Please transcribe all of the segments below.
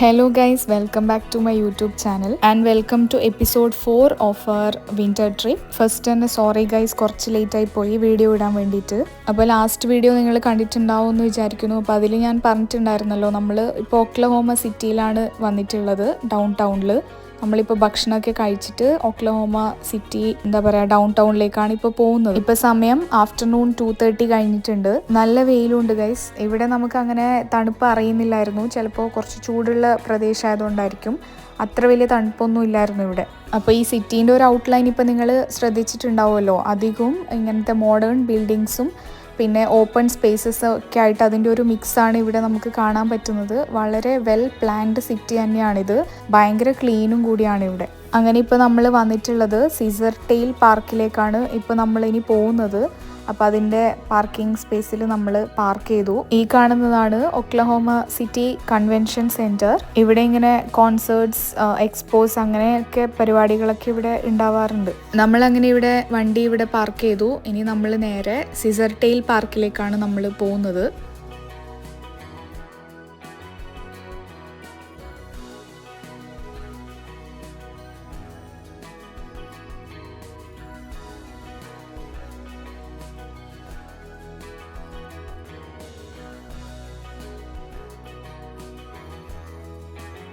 Hello guys, welcome back to my YouTube channel and welcome to episode 4 of our winter trip. First തന്നെ sorry guys, കുറച്ച് late ആയി പോയി video ഇടാൻ വേണ്ടിയിട്ട്. അപ്പോൾ ലാസ്റ്റ് വീഡിയോ നിങ്ങൾ കണ്ടിട്ടുണ്ടാവും എന്ന് വിചാരിക്കുന്നു. അപ്പോൾ അതിൽ ഞാൻ പറഞ്ഞിട്ടുണ്ടായിരുന്നല്ലോ, നമ്മൾ ഇപ്പോൾ ഒക്ലഹോമ സിറ്റിയിലാണ് വന്നിട്ടുള്ളത്, ഡൗൺ ടൗണിൽ. നമ്മളിപ്പോൾ ഭക്ഷണമൊക്കെ കഴിച്ചിട്ട് ഒക്ലഹോമ സിറ്റി ഡൗൺ ടൗണിലേക്കാണ് ഇപ്പോൾ പോകുന്നത്. ഇപ്പോൾ സമയം ആഫ്റ്റർനൂൺ 2:30 കഴിഞ്ഞിട്ടുണ്ട്. നല്ല വെയിലുണ്ട് ഗൈസ്. ഇവിടെ നമുക്ക് അങ്ങനെ തണുപ്പ് അറിയുന്നില്ലായിരുന്നു. ചിലപ്പോൾ കുറച്ച് ചൂടുള്ള പ്രദേശമായതുകൊണ്ടായിരിക്കും അത്ര വലിയ തണുപ്പൊന്നും ഇല്ലായിരുന്നു ഇവിടെ. അപ്പോൾ ഈ സിറ്റീൻ്റെ ഒരു ഔട്ട്ലൈൻ ഇപ്പോൾ നിങ്ങൾ ശ്രദ്ധിച്ചിട്ടുണ്ടാവുമല്ലോ, അധികവും ഇങ്ങനത്തെ മോഡേൺ ബിൽഡിങ്സും പിന്നെ ഓപ്പൺ സ്പേസസ് ഒക്കെ ആയിട്ട് അതിൻ്റെ ഒരു മിക്സാണ് ഇവിടെ നമുക്ക് കാണാൻ പറ്റുന്നത്. വളരെ വെൽ പ്ലാൻഡ് സിറ്റി തന്നെയാണിത്. ഭയങ്കര ക്ലീനും കൂടിയാണ് ഇവിടെ. അങ്ങനെ ഇപ്പോൾ നമ്മൾ വന്നിട്ടുള്ളത് സീസർ ടെയിൽ പാർക്കിലേക്കാണ് ഇപ്പോൾ നമ്മളിനി പോകുന്നത്. അപ്പോൾ അതിൻ്റെ പാർക്കിംഗ് സ്പേസിൽ നമ്മൾ പാർക്ക് ചെയ്തു. ഈ കാണുന്നതാണ് ഒക്ലഹോമ സിറ്റി കൺവെൻഷൻ സെൻറ്റർ. ഇവിടെ ഇങ്ങനെ കോൺസേർട്സ്, എക്സ്പോസ് അങ്ങനെയൊക്കെ പരിപാടികളൊക്കെ ഇവിടെ ഉണ്ടാവാറുണ്ട്. നമ്മളങ്ങനെ ഇവിടെ വണ്ടി ഇവിടെ പാർക്ക് ചെയ്തു. ഇനി നമ്മൾ നേരെ സീസർ ടെയിൽ പാർക്കിലേക്കാണ് നമ്മൾ പോകുന്നത്.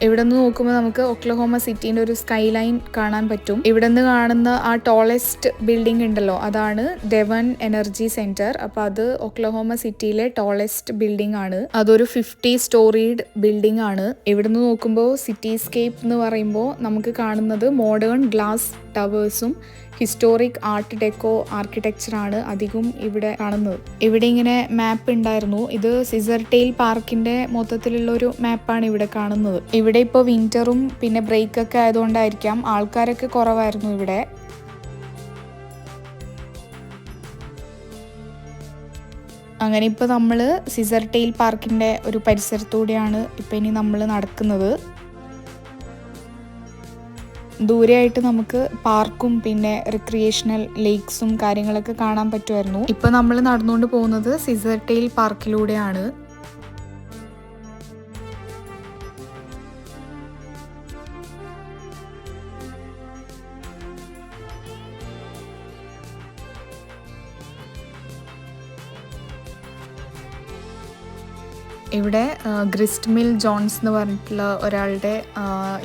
ഇവിടെ നിന്ന് നോക്കുമ്പോൾ നമുക്ക് ഒക്ലഹോമ സിറ്റീൻ്റെ ഒരു സ്കൈ ലൈൻ കാണാൻ പറ്റും. ഇവിടെ നിന്ന് കാണുന്ന ആ ടോളസ്റ്റ് ബിൽഡിംഗ് ഉണ്ടല്ലോ, അതാണ് ഡെവൺ എനർജി സെൻറ്റർ. അപ്പോൾ അത് ഒക്ലഹോമ സിറ്റിയിലെ ടോളസ്റ്റ് ബിൽഡിംഗ് ആണ്. അതൊരു 50 സ്റ്റോറീഡ് ബിൽഡിംഗ് ആണ്. ഇവിടെ നിന്ന് നോക്കുമ്പോൾ സിറ്റീസ്കേപ്പ് എന്ന് പറയുമ്പോൾ നമുക്ക് കാണുന്നത് മോഡേൺ ഗ്ലാസ് ടവേഴ്സും ഹിസ്റ്റോറിക് ആർട്ട് ഡെക്കോ ആർക്കിടെക്ചറാണ് അധികം ഇവിടെ കാണുന്നത്. ഇവിടെ ഇങ്ങനെ മാപ്പ് ഉണ്ടായിരുന്നു. ഇത് സീസർ ടെയിൽ പാർക്കിന്റെ മൊത്തത്തിലുള്ള ഒരു മാപ്പാണ് ഇവിടെ കാണുന്നത്. ഇവിടെ ഇപ്പോൾ വിന്ററും പിന്നെ ബ്രേക്കൊക്കെ ആയതുകൊണ്ടായിരിക്കാം ആൾക്കാരൊക്കെ കുറവായിരുന്നു ഇവിടെ. അങ്ങനെ ഇപ്പോൾ നമ്മൾ സീസർ ടെയിൽ പാർക്കിന്റെ ഒരു പരിസരത്തൂടെയാണ് ഇപ്പോൾ ഇനി നമ്മൾ നടക്കുന്നത്. ദൂരെയായിട്ട് നമുക്ക് പാർക്കും പിന്നെ റിക്രിയേഷണൽ ലേക്സും കാര്യങ്ങളൊക്കെ കാണാൻ പറ്റുമായിരുന്നു. ഇപ്പൊ നമ്മൾ നടന്നുകൊണ്ട് പോകുന്നത് സീസർ ടെയിൽ പാർക്കിലൂടെയാണ്. ഇവിടെ ഗ്രിസ്റ്റ് മിൽ ജോൺസ് എന്ന് പറഞ്ഞിട്ടുള്ള ഒരാളുടെ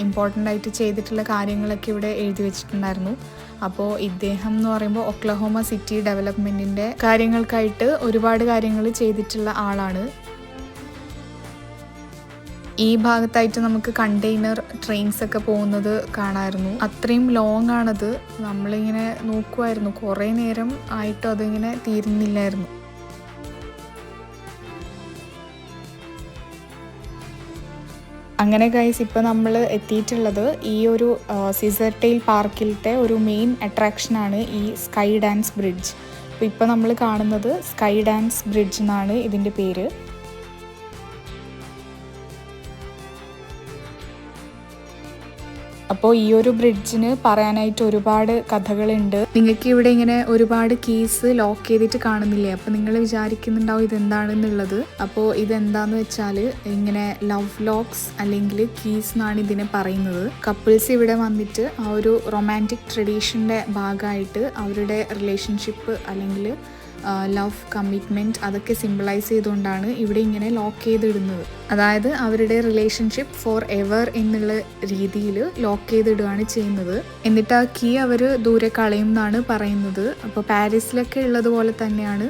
ഇമ്പോർട്ടൻ്റ് ആയിട്ട് ചെയ്തിട്ടുള്ള കാര്യങ്ങളൊക്കെ ഇവിടെ എഴുതി വെച്ചിട്ടുണ്ടായിരുന്നു. അപ്പോൾ ഇദ്ദേഹം എന്ന് പറയുമ്പോൾ ഒക്ലഹോമ സിറ്റി ഡെവലപ്മെൻറ്റിൻ്റെ കാര്യങ്ങൾക്കായിട്ട് ഒരുപാട് കാര്യങ്ങൾ ചെയ്തിട്ടുള്ള ആളാണ്. ഈ ഭാഗത്തായിട്ട് നമുക്ക് കണ്ടെയ്നർ ട്രെയിൻസ് ഒക്കെ പോകുന്നത് കാണാമായിരുന്നു. അത്രയും ലോങ് ആണത്. നമ്മളിങ്ങനെ നോക്കുമായിരുന്നു, കുറേ നേരം ആയിട്ടും അതിങ്ങനെ തീരുന്നില്ലായിരുന്നു. അങ്ങനെ ഗൈസ്, ഇപ്പോൾ നമ്മൾ എത്തിയിട്ടുള്ളത് ഈ ഒരു സീസർ ടെയിൽ പാർക്കിലത്തെ ഒരു മെയിൻ അട്രാക്ഷനാണ് ഈ സ്കൈ ഡാൻസ് ബ്രിഡ്ജ്. അപ്പോൾ ഇപ്പോൾ നമ്മൾ കാണുന്നത് സ്കൈ ഡാൻസ് ബ്രിഡ്ജ് എന്നാണ് ഇതിൻ്റെ പേര്. അപ്പോൾ ഈ ഒരു ബ്രിഡ്ജിന് പറയാനായിട്ട് ഒരുപാട് കഥകളുണ്ട്. നിങ്ങൾക്ക് ഇവിടെ ഇങ്ങനെ ഒരുപാട് കീസ് ലോക്ക് ചെയ്തിട്ട് കാണുന്നില്ലേ? അപ്പോൾ നിങ്ങൾ വിചാരിക്കുന്നുണ്ടാവും ഇതെന്താണെന്നുള്ളത്. അപ്പോൾ ഇതെന്താന്ന് വെച്ചാൽ ഇങ്ങനെ ലവ് ലോക്സ് അല്ലെങ്കിൽ കീസ് എന്നാണ് ഇതിനെ പറയുന്നത്. കപ്പിൾസ് ഇവിടെ വന്നിട്ട് ആ ഒരു റൊമാൻറ്റിക് ട്രഡീഷൻ്റെ ഭാഗമായിട്ട് അവരുടെ റിലേഷൻഷിപ്പ് അല്ലെങ്കിൽ ലവ്, കമ്മിറ്റ്മെൻറ്റ് അതൊക്കെ സിംബലൈസ് ചെയ്തുകൊണ്ടാണ് ഇവിടെ ഇങ്ങനെ ലോക്ക് ചെയ്തിടുന്നത്. അതായത് അവരുടെ റിലേഷൻഷിപ്പ് ഫോർ എവർ എന്നുള്ള രീതിയിൽ ലോക്ക് ചെയ്തിടുകയാണ് ചെയ്യുന്നത്. എന്നിട്ട് ആ കീ അവർ ദൂരെ കളയും എന്നാണ് പറയുന്നത്. അപ്പോൾ പാരീസിലൊക്കെ ഉള്ളതുപോലെ തന്നെയാണ്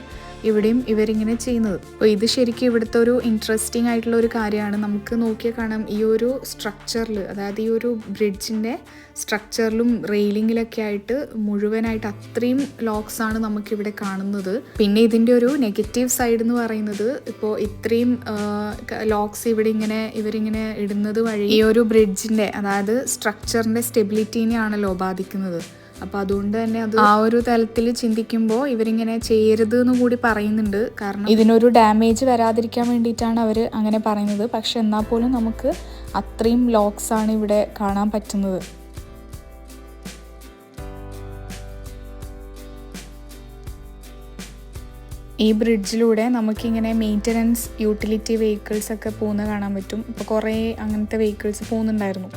ഇവിടെയും ഇവരിങ്ങനെ ചെയ്യുന്നത്. അപ്പോൾ ഇത് ശരിക്കും ഇവിടുത്തെ ഒരു ഇൻട്രസ്റ്റിംഗ് ആയിട്ടുള്ള ഒരു കാര്യമാണ്. നമുക്ക് നോക്കിയാൽ കാണാം ഈ ഒരു സ്ട്രക്ചറിൽ, അതായത് ഈ ഒരു ബ്രിഡ്ജിൻ്റെ സ്ട്രക്ചറിലും റെയിലിങ്ങിലൊക്കെ ആയിട്ട് മുഴുവനായിട്ട് അത്രയും ലോക്സ് ആണ് നമുക്കിവിടെ കാണുന്നത്. പിന്നെ ഇതിൻ്റെ ഒരു നെഗറ്റീവ് സൈഡ് എന്ന് പറയുന്നത്, ഇപ്പോൾ ഇത്രയും ലോക്സ് ഇവരിങ്ങനെ ഇടുന്നത് വഴി ഈ ഒരു ബ്രിഡ്ജിൻ്റെ, അതായത് സ്ട്രക്ചറിൻ്റെ സ്റ്റെബിലിറ്റീനെയാണല്ലോ ബാധിക്കുന്നത്. അപ്പോൾ അതുകൊണ്ട് തന്നെ അത് ആ ഒരു തലത്തിൽ ചിന്തിക്കുമ്പോൾ ഇവരിങ്ങനെ ചെയ്യരുത് എന്ന് കൂടി പറയുന്നുണ്ട്. കാരണം ഇതിനൊരു ഡാമേജ് വരാതിരിക്കാൻ വേണ്ടിയിട്ടാണ് അവർ അങ്ങനെ പറയുന്നത്. പക്ഷെ എന്നാൽ പോലും നമുക്ക് അത്രയും ലോക്സ് ആണ് ഇവിടെ കാണാൻ പറ്റുന്നത്. ഈ ബ്രിഡ്ജിലൂടെ നമുക്കിങ്ങനെ മെയിൻ്റനൻസ് യൂട്ടിലിറ്റി വെഹിക്കിൾസ് ഒക്കെ പോകുന്നത് കാണാൻ പറ്റും. ഇപ്പോൾ കുറേ അങ്ങനത്തെ വെഹിക്കിൾസ് പോകുന്നുണ്ടായിരുന്നു.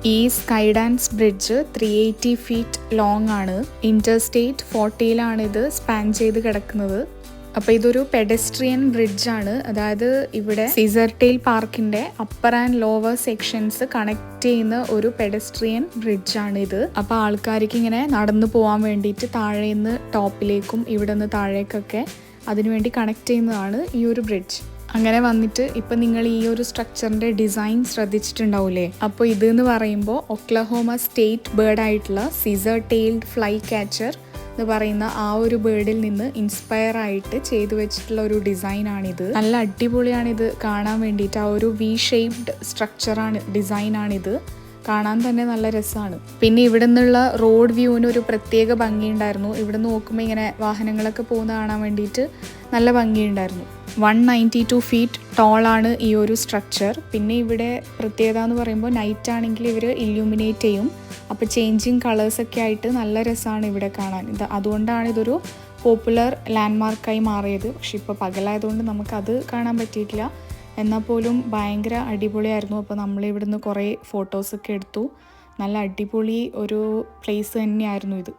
ഈ sky dance bridge 380 feet long ആണ്. ഇൻ്റർസ്റ്റേറ്റ് 40 ഇത് സ്പാൻ ചെയ്ത് കിടക്കുന്നത്. അപ്പോൾ ഇതൊരു പെഡസ്ട്രിയൻ ബ്രിഡ്ജാണ്. അതായത് ഇവിടെ സീസർടെയിൽ പാർക്കിൻ്റെ upper and lower sections connect ചെയ്യുന്ന ഒരു പെഡസ്ട്രിയൻ ബ്രിഡ്ജാണ് ഇത്. അപ്പോൾ ആൾക്കാർക്ക് ഇങ്ങനെ നടന്നു പോകാൻ വേണ്ടിയിട്ട് താഴേന്ന് ടോപ്പിലേക്കും ഇവിടെ നിന്ന് താഴേക്കൊക്കെ അതിനുവേണ്ടി കണക്ട് ചെയ്യുന്നതാണ് ഈ ഒരു ബ്രിഡ്ജ്. അങ്ങനെ വന്നിട്ട് ഇപ്പം നിങ്ങൾ ഈ ഒരു സ്ട്രക്ചറിൻ്റെ ഡിസൈൻ ശ്രദ്ധിച്ചിട്ടുണ്ടാവില്ലേ? അപ്പോൾ ഇതെന്ന് പറയുമ്പോൾ ഒക്ലഹോമ സ്റ്റേറ്റ് ബേർഡ് ആയിട്ടുള്ള സീസർ ടെയിൽഡ് ഫ്ലൈ ക്യാച്ചർ എന്ന് പറയുന്ന ആ ഒരു ബേർഡിൽ നിന്ന് ഇൻസ്പയർ ആയിട്ട് ചെയ്തു വെച്ചിട്ടുള്ള ഒരു ഡിസൈനാണിത്. നല്ല അടിപൊളിയാണിത് കാണാൻ വേണ്ടിയിട്ട്. ആ ഒരു വി ഷേപ്ഡ് ഡിസൈനാണിത്. കാണാൻ തന്നെ നല്ല രസമാണ്. പിന്നെ ഇവിടെ നിന്നുള്ള റോഡ് വ്യൂവിന് ഒരു പ്രത്യേക ഭംഗിയുണ്ടായിരുന്നു. ഇവിടെ നോക്കുമ്പോൾ ഇങ്ങനെ വാഹനങ്ങളൊക്കെ പോകുന്ന കാണാൻ വേണ്ടിയിട്ട് നല്ല ഭംഗിയുണ്ടായിരുന്നു. 192 ഫീറ്റ് ടോളാണ് ഈ ഒരു സ്ട്രക്ചർ. പിന്നെ ഇവിടെ പ്രത്യേകത എന്ന് പറയുമ്പോൾ നൈറ്റ് ആണെങ്കിൽ ഇവർ ഇല്യൂമിനേറ്റ് ചെയ്യും. അപ്പോൾ ചേഞ്ചിങ് കളേഴ്സൊക്കെ ആയിട്ട് നല്ല രസമാണ് ഇവിടെ കാണാൻ. അതുകൊണ്ടാണ് ഇതൊരു പോപ്പുലർ ലാൻഡ്മാർക്കായി മാറിയത്. പക്ഷെ ഇപ്പോൾ പകലായതുകൊണ്ട് നമുക്കത് കാണാൻ പറ്റിയിട്ടില്ല. എന്നാൽ പോലും ഭയങ്കര അടിപൊളിയായിരുന്നു. അപ്പോൾ നമ്മളിവിടുന്ന് കുറേ ഫോട്ടോസൊക്കെ എടുത്തു. നല്ല അടിപൊളി ഒരു പ്ലേസ് തന്നെയായിരുന്നു ഇത്.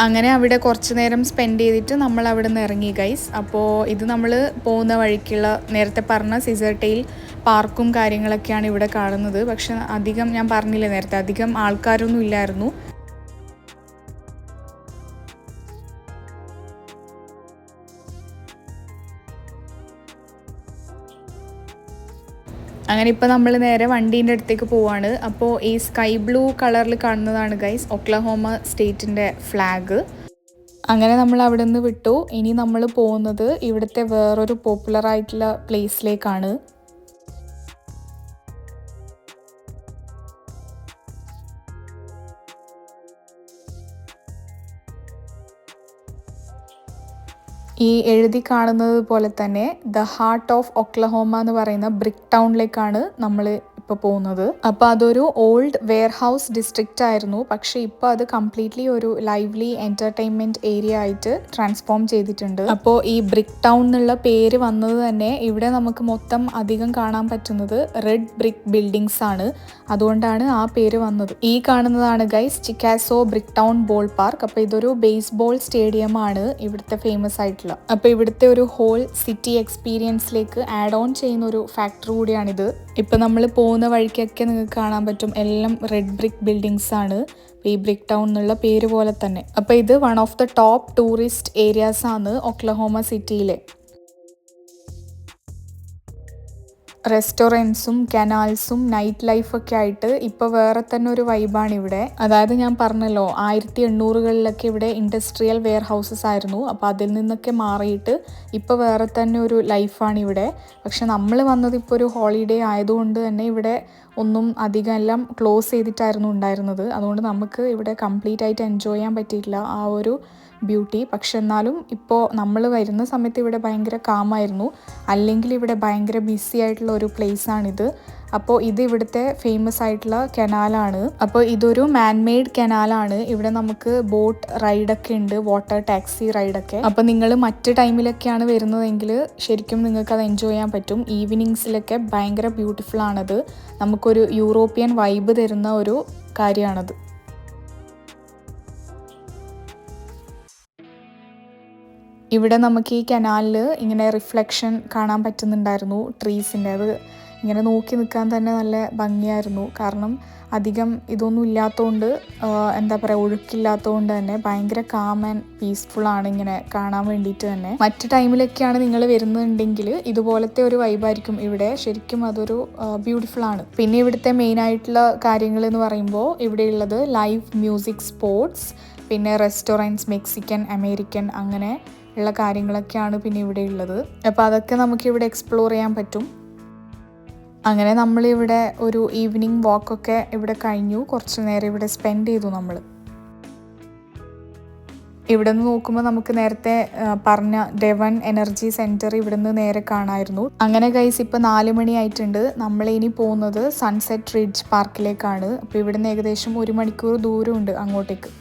അങ്ങനെ അവിടെ കുറച്ച് നേരം സ്പെൻഡ് ചെയ്തിട്ട് നമ്മൾ അവിടെ നിന്ന് ഇറങ്ങി ഗൈസ്. അപ്പോൾ ഇത് നമ്മൾ പോകുന്ന വഴിക്കുള്ള നേരത്തെ പറഞ്ഞ സീസർടെയിൽ പാർക്കും കാര്യങ്ങളൊക്കെയാണ് ഇവിടെ കാണുന്നത്. പക്ഷെ അധികം, ഞാൻ പറഞ്ഞില്ലേ നേരത്തെ, അധികം ആൾക്കാരൊന്നും ഇല്ലായിരുന്നു. അങ്ങനെ ഇപ്പോൾ നമ്മൾ നേരെ വണ്ടീൻ്റെ അടുത്തേക്ക് പോവാണ്. അപ്പോൾ ഈ സ്കൈ ബ്ലൂ കളറിൽ കാണുന്നതാണ് ഗൈസ് ഒക്ലഹോമ സ്റ്റേറ്റിൻ്റെ ഫ്ലാഗ്. അങ്ങനെ നമ്മൾ അവിടെ നിന്ന് വിട്ടു. ഇനി നമ്മൾ പോകുന്നത് ഇവിടുത്തെ വേറൊരു പോപ്പുലറായിട്ടുള്ള പ്ലേസിലേക്കാണ്. ഈ എഴുതി കാണുന്നത് പോലെ തന്നെ ദ ഹാർട്ട് ഓഫ് ഒക്ലഹോമ എന്ന് പറയുന്ന ബ്രിക്ക് ടൗണിലേക്കാണ് നമ്മൾ ഇപ്പോൾ പോകുന്നത്. അപ്പോൾ അതൊരു ഓൾഡ് വെയർഹൗസ് ഡിസ്ട്രിക്റ്റ് ആയിരുന്നു. പക്ഷേ ഇപ്പോൾ അത് കംപ്ലീറ്റ്ലി ഒരു ലൈവ്ലി എൻ്റർടൈൻമെൻറ്റ് ഏരിയ ആയിട്ട് ട്രാൻസ്ഫോം ചെയ്തിട്ടുണ്ട്. അപ്പോൾ ഈ ബ്രിക്ക് ടൗൺ എന്നുള്ള പേര് വന്നത് തന്നെ ഇവിടെ നമുക്ക് മൊത്തം അധികം കാണാൻ പറ്റുന്നത് റെഡ് ബ്രിക്ക് ബിൽഡിങ്സ് ആണ്. അതുകൊണ്ടാണ് ആ പേര് വന്നത്. ഈ കാണുന്നതാണ് guys Chickasaw Bricktown ballpark. അപ്പോൾ ഇതൊരു ബേസ്ബോൾ സ്റ്റേഡിയമാണ് ഇവിടുത്തെ ഫേമസ് ആയിട്ടുള്ള. അപ്പോൾ ഇവിടുത്തെ ഒരു ഹോൾ സിറ്റി എക്സ്പീരിയൻസിലേക്ക് ആഡ് ഓൺ ചെയ്യുന്ന ഒരു ഫാക്ടറി കൂടിയാണിത്. ഇപ്പം നമ്മൾ പോകുന്ന വഴിക്കൊക്കെ നിങ്ങൾക്ക് കാണാൻ പറ്റും എല്ലാം റെഡ് ബ്രിക്ക് ബിൽഡിങ്സ് ആണ്. ഈ ബ്രിക്ക് ടൗൺ എന്നുള്ള പേര് പോലെ തന്നെ. അപ്പോൾ ഇത് one of the top tourist areas ആണ് ഒക്ലഹോമ സിറ്റിയിലെ. റെസ്റ്റോറൻറ്റ്സും കനാൽസും നൈറ്റ് ലൈഫൊക്കെ ആയിട്ട് ഇപ്പോൾ വേറെ തന്നെ ഒരു വൈബാണ് ഇവിടെ. അതായത് ഞാൻ പറഞ്ഞല്ലോ 1800-കളിലൊക്കെ ഇവിടെ ഇൻഡസ്ട്രിയൽ വെയർ ഹൗസസ് ആയിരുന്നു. അപ്പോൾ അതിൽ നിന്നൊക്കെ മാറിയിട്ട് ഇപ്പോൾ വേറെ തന്നെ ഒരു ലൈഫാണ് ഇവിടെ. പക്ഷെ നമ്മൾ വന്നത് ഇപ്പോൾ ഒരു ഹോളിഡേ ആയതുകൊണ്ട് തന്നെ ഇവിടെ ഒന്നും അധികം എല്ലാം ക്ലോസ് ചെയ്തിട്ടായിരുന്നു ഉണ്ടായിരുന്നത്. അതുകൊണ്ട് നമുക്ക് ഇവിടെ കംപ്ലീറ്റ് ആയിട്ട് എൻജോയ് ചെയ്യാൻ പറ്റിയിട്ടില്ല ആ ഒരു ബ്യൂട്ടി. പക്ഷെ എന്നാലും ഇപ്പോൾ നമ്മൾ വരുന്ന സമയത്ത് ഇവിടെ ഭയങ്കര കാമായിരുന്നു. അല്ലെങ്കിൽ ഇവിടെ ഭയങ്കര ബിസി ആയിട്ടുള്ള ഒരു പ്ലേസാണിത്. അപ്പോൾ ഇത് ഇവിടുത്തെ ഫേമസ് ആയിട്ടുള്ള കനാലാണ്. അപ്പോൾ ഇതൊരു മാൻമെയ്ഡ് കനാലാണ്. ഇവിടെ നമുക്ക് ബോട്ട് റൈഡൊക്കെ ഉണ്ട്, വാട്ടർ ടാക്സി റൈഡൊക്കെ. അപ്പോൾ നിങ്ങൾ മറ്റ് ടൈമിലൊക്കെയാണ് വരുന്നതെങ്കിൽ ശരിക്കും നിങ്ങൾക്ക് അത് എൻജോയ് ചെയ്യാൻ പറ്റും. ഈവനിങ്സിലൊക്കെ ഭയങ്കര ബ്യൂട്ടിഫുൾ ആണത്. നമുക്കൊരു യൂറോപ്യൻ വൈബ് തരുന്ന ഒരു കാര്യമാണത്. ഇവിടെ നമുക്ക് ഈ കനാലിൽ ഇങ്ങനെ റിഫ്ലക്ഷൻ കാണാൻ പറ്റുന്നുണ്ടായിരുന്നു ട്രീസിൻ്റെ. അത് ഇങ്ങനെ നോക്കി നിൽക്കാൻ തന്നെ നല്ല ഭംഗിയായിരുന്നു. കാരണം അധികം ഇതൊന്നും ഇല്ലാത്തതുകൊണ്ട്, എന്താ പറയുക, ഒഴുക്കില്ലാത്തതുകൊണ്ട് തന്നെ ഭയങ്കര കാം ആൻഡ് പീസ്ഫുള്ളാണ് ഇങ്ങനെ കാണാൻ വേണ്ടിയിട്ട് തന്നെ. മറ്റ് ടൈമിലൊക്കെയാണ് നിങ്ങൾ വരുന്നുണ്ടെങ്കിൽ ഇതുപോലത്തെ ഒരു വൈബായിരിക്കും ഇവിടെ. ശരിക്കും അതൊരു ബ്യൂട്ടിഫുള്ളാണ്. പിന്നെ ഇവിടുത്തെ മെയിനായിട്ടുള്ള കാര്യങ്ങൾ എന്ന് പറയുമ്പോൾ ഇവിടെയുള്ളത് ലൈവ് മ്യൂസിക് സ്പോട്സ്, പിന്നെ റെസ്റ്റോറൻറ്റ്സ്, മെക്സിക്കൻ, അമേരിക്കൻ അങ്ങനെ ഉള്ള കാര്യങ്ങളൊക്കെയാണ് പിന്നെ ഇവിടെ ഉള്ളത്. അപ്പോൾ അതൊക്കെ നമുക്കിവിടെ എക്സ്പ്ലോർ ചെയ്യാൻ പറ്റും. അങ്ങനെ നമ്മളിവിടെ ഒരു ഈവനിങ് വാക്കൊക്കെ ഇവിടെ കഴിഞ്ഞു. കുറച്ച് നേരം ഇവിടെ സ്പെൻഡ് ചെയ്തു നമ്മൾ. ഇവിടെ നിന്ന് നോക്കുമ്പോൾ നമുക്ക് നേരത്തെ പറഞ്ഞ ഡെവൺ എനർജി സെൻറ്റർ ഇവിടെ നിന്ന് നേരെ കാണാമായിരുന്നു. അങ്ങനെ ഗൈസ് ഇപ്പോൾ 4 മണി ആയിട്ടുണ്ട്. നമ്മളിനി പോകുന്നത് സൺസെറ്റ് റിഡ്ജ് പാർക്കിലേക്കാണ്. അപ്പോൾ ഇവിടുന്ന് ഏകദേശം 1 മണിക്കൂർ ദൂരമുണ്ട് അങ്ങോട്ടേക്ക്.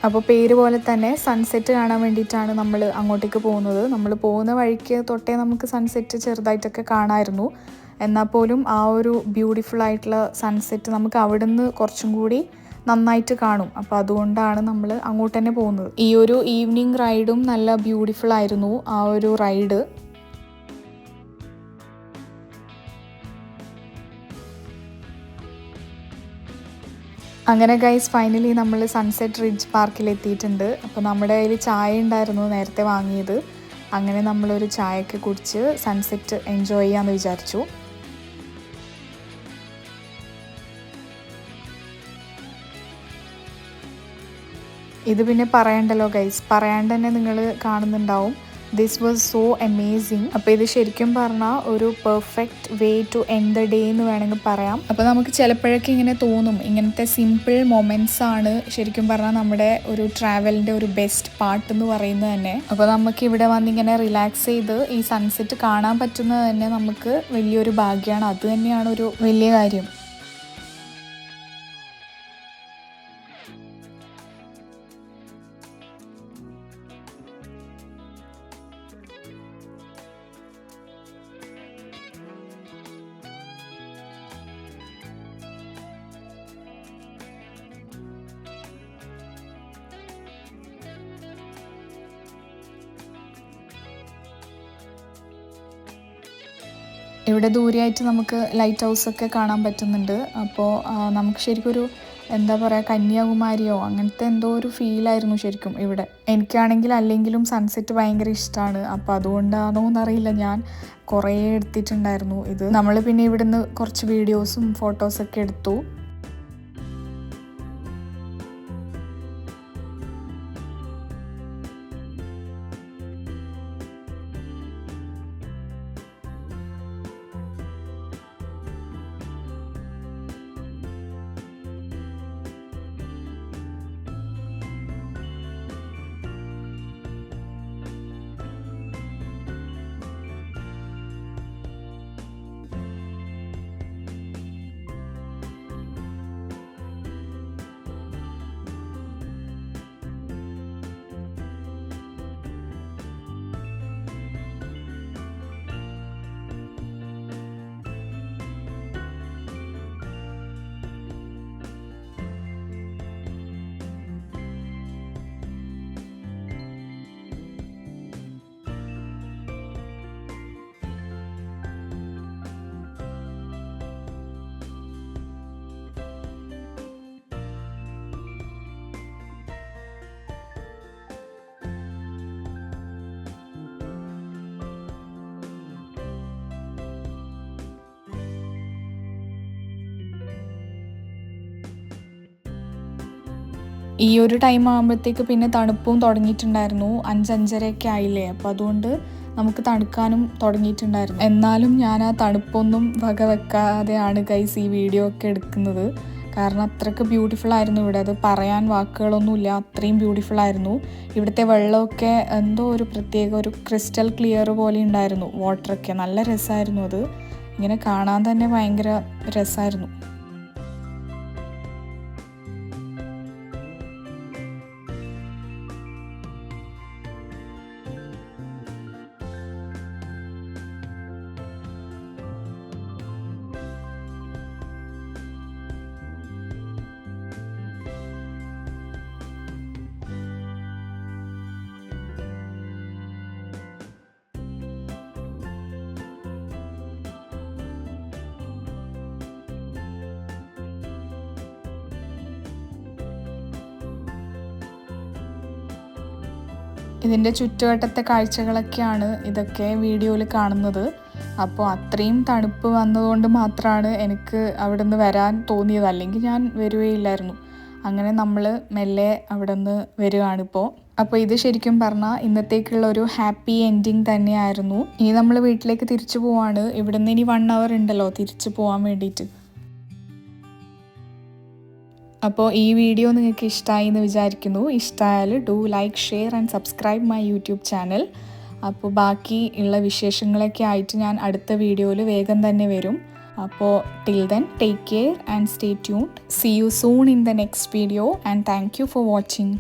അപ്പോൾ പേര് പോലെ തന്നെ സൺസെറ്റ് കാണാൻ വേണ്ടിയിട്ടാണ് നമ്മൾ അങ്ങോട്ടേക്ക് പോകുന്നത്. നമ്മൾ പോകുന്ന വഴിക്ക് തൊട്ടേ നമുക്ക് സൺസെറ്റ് ചെറുതായിട്ടൊക്കെ കാണാമായിരുന്നു. എന്നാൽ പോലും ആ ഒരു ബ്യൂട്ടിഫുൾ ആയിട്ടുള്ള സൺസെറ്റ് നമുക്ക് അവിടെ നിന്ന് കുറച്ചും കൂടി നന്നായിട്ട് കാണും. അപ്പോൾ അതുകൊണ്ടാണ് നമ്മൾ അങ്ങോട്ട് തന്നെ പോകുന്നത്. ഈ ഒരു ഈവനിങ് റൈഡും നല്ല ബ്യൂട്ടിഫുൾ ആയിരുന്നു ആ ഒരു റൈഡ്. അങ്ങനെ ഗൈസ് ഫൈനലി നമ്മൾ സൺസെറ്റ് റിഡ്ജ് പാർക്കിൽ എത്തിയിട്ടുണ്ട്. അപ്പോൾ നമ്മുടെ കയ്യിൽ ചായ ഉണ്ടായിരുന്നു നേരത്തെ വാങ്ങിയത്. അങ്ങനെ നമ്മളൊരു ചായയൊക്കെ കുടിച്ച് സൺസെറ്റ് എൻജോയ് ചെയ്യാമെന്ന് വിചാരിച്ചു. ഇത് പിന്നെ പറയണ്ടല്ലോ ഗൈസ്, പറയാണ്ട് തന്നെ നിങ്ങൾ കാണുന്നുണ്ടാവും. This was so amazing. അപ്പോൾ ഇത് ശരിക്കും പറഞ്ഞാൽ ഒരു perfect way to end the day എന്ന് വേണമെങ്കിൽ പറയാം. അപ്പോൾ നമുക്ക് ചിലപ്പോഴൊക്കെ ഇങ്ങനെ തോന്നും, ഇങ്ങനത്തെ സിമ്പിൾ മൊമെൻറ്റ്സ് ആണ് ശരിക്കും പറഞ്ഞാൽ നമ്മുടെ ഒരു ട്രാവലിൻ്റെ ഒരു ബെസ്റ്റ് പാർട്ട് എന്ന് പറയുന്നത് തന്നെ. അപ്പോൾ നമുക്ക് ഇവിടെ വന്നിങ്ങനെ റിലാക്സ് ചെയ്ത് ഈ സൺസെറ്റ് കാണാൻ പറ്റുന്നത് തന്നെ നമുക്ക് വലിയൊരു ഭാഗ്യമാണ്. അത് തന്നെയാണ് ഒരു വലിയ കാര്യം. ഇവിടെ ദൂരെയായിട്ട് നമുക്ക് ലൈറ്റ് ഹൗസൊക്കെ കാണാൻ പറ്റുന്നുണ്ട്. അപ്പോൾ നമുക്ക് ശരിക്കും ഒരു എന്താ പറയുക, കന്യാകുമാരിയോ അങ്ങനത്തെ എന്തോ ഒരു ഫീലായിരുന്നു ശരിക്കും ഇവിടെ. എനിക്കാണെങ്കിൽ അല്ലെങ്കിലും സൺസെറ്റ് ഭയങ്കര ഇഷ്ടമാണ്. അപ്പോൾ അതുകൊണ്ടാണോ എന്നറിയില്ല, ഞാൻ കുറേ എടുത്തിട്ടുണ്ടായിരുന്നു ഇത്. നമ്മൾ പിന്നെ ഇവിടുന്ന് കുറച്ച് വീഡിയോസും ഫോട്ടോസൊക്കെ എടുത്തു. ഈ ഒരു ടൈം ആകുമ്പോഴത്തേക്ക് പിന്നെ തണുപ്പും തുടങ്ങിയിട്ടുണ്ടായിരുന്നു. 5-5:30 ആയില്ലേ. അപ്പോൾ അതുകൊണ്ട് നമുക്ക് തണുക്കാനും തുടങ്ങിയിട്ടുണ്ടായിരുന്നു. എന്നാലും ഞാൻ ആ തണുപ്പൊന്നും വകവെക്കാതെയാണ് ഗൈസ് ഈ വീഡിയോ ഒക്കെ എടുക്കുന്നത്. കാരണം അത്രയ്ക്ക് ബ്യൂട്ടിഫുൾ ആയിരുന്നു ഇവിടെ. അത് പറയാൻ വാക്കുകളൊന്നുമില്ല, അത്രയും ബ്യൂട്ടിഫുൾ ആയിരുന്നു. ഇവിടുത്തെ വെള്ളമൊക്കെ എന്തോ ഒരു പ്രത്യേക ഒരു ക്രിസ്റ്റൽ ക്ലിയർ പോലെ ഉണ്ടായിരുന്നു. വാട്ടറൊക്കെ നല്ല രസമായിരുന്നു. അത് ഇങ്ങനെ കാണാൻ തന്നെ ഭയങ്കര രസമായിരുന്നു. ഇതിൻ്റെ ചുറ്റുവട്ടത്തെ കാഴ്ചകളൊക്കെയാണ് ഇതൊക്കെ വീഡിയോയിൽ കാണുന്നത്. അപ്പോൾ അത്രയും തണുപ്പ് വന്നതുകൊണ്ട് മാത്രമാണ് എനിക്ക് അവിടെ നിന്ന് വരാൻ തോന്നിയത്, അല്ലെങ്കിൽ ഞാൻ വരുകയില്ലായിരുന്നു. അങ്ങനെ നമ്മൾ മെല്ലെ അവിടെ നിന്ന് വരികയാണിപ്പോൾ. അപ്പോൾ ഇത് ശരിക്കും പറഞ്ഞാൽ ഇന്നത്തേക്കുള്ള ഒരു ഹാപ്പി എൻഡിങ് തന്നെയായിരുന്നു. ഇനി നമ്മൾ വീട്ടിലേക്ക് തിരിച്ചു പോവാണ്. ഇവിടെ നിന്ന് ഇനി 1 hour ഉണ്ടല്ലോ തിരിച്ചു പോകാൻ വേണ്ടിയിട്ട്. അപ്പോൾ ഈ വീഡിയോ നിങ്ങൾക്ക് ഇഷ്ടമായി എന്ന് വിചാരിക്കുന്നു. ഇഷ്ടമായാൽ do like, share and subscribe my YouTube channel. അപ്പോൾ ബാക്കി ഉള്ള വിശേഷങ്ങളൊക്കെ ആയിട്ട് ഞാൻ അടുത്ത വീഡിയോയിൽ വേഗം തന്നെ വരും. അപ്പോൾ till then take care and stay tuned. See you soon in the next video and thank you for watching.